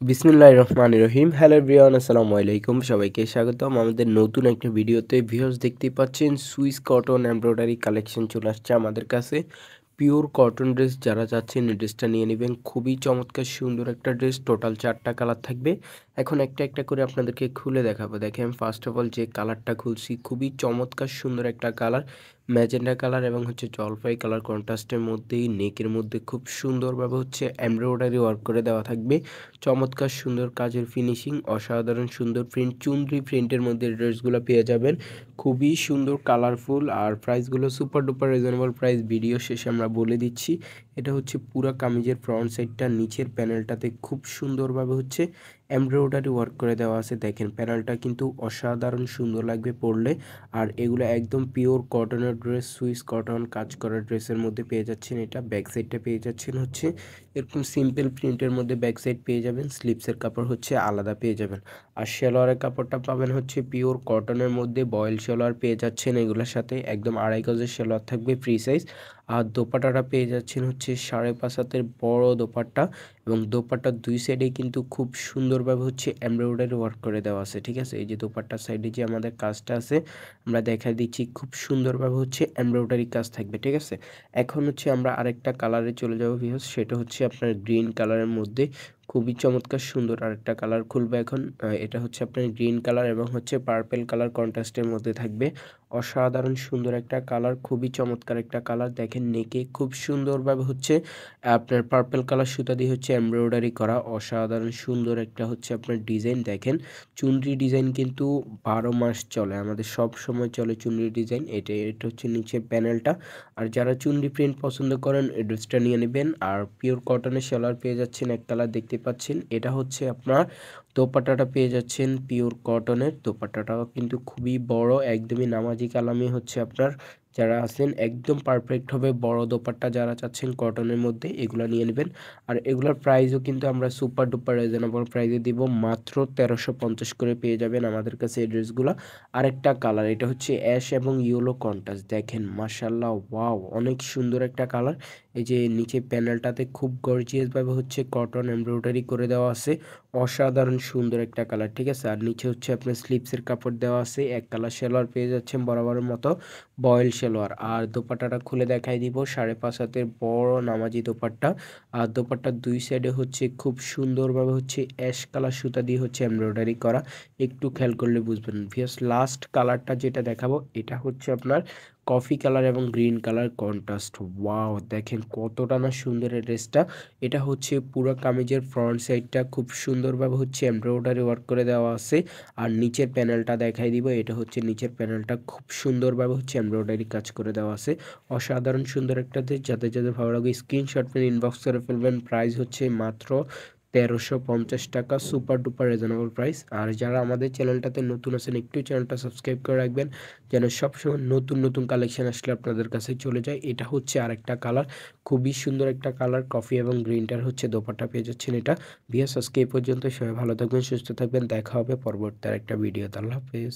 বিসমিল্লাহির রহমানির রহিম। Hello everyone, আসসালামু আলাইকুম। সবাইকে স্বাগতম আমাদের নতুন একটা ভিডিওতে। ভিউয়ার্স, দেখতেই পাচ্ছেন সুইস কটন এমব্রয়ডারি কালেকশন চলে আসছে আমাদের কাছে। পিওর কটন ড্রেস যারা চাচ্ছেন এই ড্রেসটা নিয়ে নেবেন। খুবই চমৎকার সুন্দর একটা ড্রেস, টোটাল 4টা কালার থাকবে। এখন একটা একটা করে আপনাদেরকে খুলে দেখাবো। দেখেন, ফার্স্ট অফ অল যে কালারটা খুলছি খুবই চমৎকার সুন্দর একটা কালার, ম্যাজেন্ডা কালার এবং জলপাই কালার কন্ট্রাস্টের মধ্যেই নেকের মধ্যে খুব সুন্দরভাবে এমব্রয়ডারি ওয়ার্ক করে দেওয়া থাকবে। চমৎকার সুন্দর কাজের ফিনিশিং, অসাধারণ সুন্দর প্রিন্ট, চুনরি প্রিন্টের মধ্যে ড্রেসগুলো পেয়ে যাবেন। খুবই সুন্দর, কালারফুল, আর প্রাইসগুলো super duper reasonable price. Video শেষে আমরা বলে দিচ্ছি। এটা হচ্ছে পুরা কামিজের ফ্রন্ট সাইডটা, নিচের প্যানেলটাতে খুব সুন্দরভাবে এমব্রয়ডারি ওয়ার্ক করে দেওয়া আছে। দেখেন, প্যানেলটা কিন্তু অসাধারণ সুন্দর লাগবে পরলে। আর এগুলো একদম পিওর কটনের ড্রেস, সুইস কটন কাজ করা ড্রেসের মধ্যে পেয়ে যাচ্ছেন। এটা ব্যাক সাইডটা পেয়ে যাচ্ছেন এরকম সিম্পল প্রিন্টের মধ্যে ব্যাক সাইড পেয়ে যাবেন। স্লিপসের কাপড় আলাদা পেয়ে যাবেন। আর সালোয়ারের কাপড়টা পাবেন পিওর কটনের মধ্যে, বয়েল সালোয়ার পেয়ে যাচ্ছেন এগুলোর সাথে। একদম আড়াই গজের সালোয়ার থাকবে ফ্রি সাইজ। আর দোপাট্টাটা পেয়ে যাচ্ছেন 5.5 হাতের বড় দোপাট্টা, এবং দোপাট্টার দুই সাইডেই কিন্তু খুব সুন্দরভাবে এমব্রয়ডারি ওয়ার্ক করে দেওয়া আছে। ঠিক আছে, এই যে দোপাট্টার সাইডে যে আমাদের কাজটা আছে আমরা দেখাই দিচ্ছি, খুব সুন্দরভাবে এমব্রয়ডারি কাজ থাকবে। ঠিক আছে, এখন আমরা আরেকটা কালারে চলে যাবো ভিউয়ার্স। সেটা আপনার গ্রিন কালারের মধ্যে খুবই চমৎকার সুন্দর আরেকটা কালার খুলবে এখন। এটা আপনার গ্রিন কালার এবং পার্পেল কালার কন্ট্রাস্টের মধ্যে থাকবে। অসাধারণ সুন্দর একটা কালার, খুবই চমৎকার একটা কালার। দেখেন, নেকে খুব সুন্দরভাবে আপনার পার্পেল কালার সুতা দিয়ে এমব্রয়ডারি করা। অসাধারণ সুন্দর একটা আপনার ডিজাইন। দেখেন, চুনরি ডিজাইন কিন্তু 12 মাস চলে, আমাদের সব সময় চলে চুনরি ডিজাইন। এটা নিচে প্যানেলটা। আর যারা চুনরি প্রিন্ট পছন্দ করেন এই ড্রেসটা নিয়ে নেবেন। আর পিওর কটনের সালোয়ার পেয়ে যাচ্ছেন এক কালার, দেখতে পাচ্ছেন। এটা আপনার দোপাট্টাটা পেয়ে যাচ্ছেন পিওর কটনের। দোপাট্টাটাও কিন্তু খুবই বড়, একদমই নামাজি কালামে আপনার যারা আছেন একদম পারফেক্ট হবে। বড় দোপাট্টা যারা চাচ্ছেন কটনের মধ্যে, এগুলো নিয়ে নেবেন। আর এগুলোর প্রাইসও কিন্তু আমরা সুপার ডুপার রিজনেবল প্রাইসে দিব, মাত্র 1350 করে পেয়ে যাবেন আমাদের কাছে এই ড্রেসগুলো। আরেকটা কালার, এটা অ্যাশ এবং ইয়েলো কন্ট্রাস্ট। দেখেন, মাশাআল্লাহ, ওয়াও, অনেক সুন্দর একটা কালার। এই যে নিচে প্যানেলটাতে খুব গর্জিয়াস ভাবে কটন এমব্রয়ডারি করে দেওয়া আছে। অসাধারণ সুন্দর একটা কালার। ঠিক আছে, আর নিচে আপনার স্লিপসের কাপড় দেওয়া আছে। এক কালার সালোয়ার পেয়ে যাচ্ছেন বরাবরের মতো, বয়েল সালোয়ার। আর দোপাট্টাটা খুলে দেখাই দিব, 5.5 হাতের বড় নামাজি দোপাট্টা। আর দোপাট্টার দুই সাইডে খুব সুন্দরভাবে অ্যাশ কালার সুতা দিয়ে এমব্রয়ডারি করা। একটু খেয়াল করলে বুঝবেন। ভিউয়ার্স, লাস্ট কালারটা যেটা দেখাবো এটা আপনার কফি কালার এবং গ্রিন কালার কন্ট্রাস্ট। ওয়াও, দেখেন কতটা না সুন্দর এই ড্রেসটা। এটা পুরো কামিজের ফ্রন্ট সাইডটা খুব সুন্দরভাবে এমব্রয়ডারি ওয়ার্ক করে দেওয়া আছে। আর নিচের প্যানেলটা দেখাই দিব, এটা নিচের প্যানেলটা খুব সুন্দরভাবে এমব্রয়ডারি কাজ করে দেওয়া আছে। অসাধারণ সুন্দর একটা ড্রেস। যাদের যাদের ভালো লাগে স্ক্রিনশট নিয়ে ইনবক্স করে ফেলবেন। প্রাইস মাত্র 1350 টাকা, সুপার ডুপার রিজনেবল প্রাইস। আর যারা আমাদের চ্যানেলটাতে নতুন আছেন, একটু চ্যানেলটা সাবস্ক্রাইব করে রাখবেন, যেন সবসময় নতুন নতুন কালেকশন আসলে আপনাদের কাছে চলে যায়। এটা আরেকটা কালার, খুবই সুন্দর একটা কালার, কফি এবং গ্রিনটার দোপাট্টা পেয়ে যাচ্ছেন এটা। ভিউয়ার্স, আজকে এই পর্যন্ত। সবাই ভালো থাকবেন, সুস্থ থাকবেন, দেখা হবে পরবর্তী আরেকটা ভিডিওতে। আল্লাহ হাফেজ।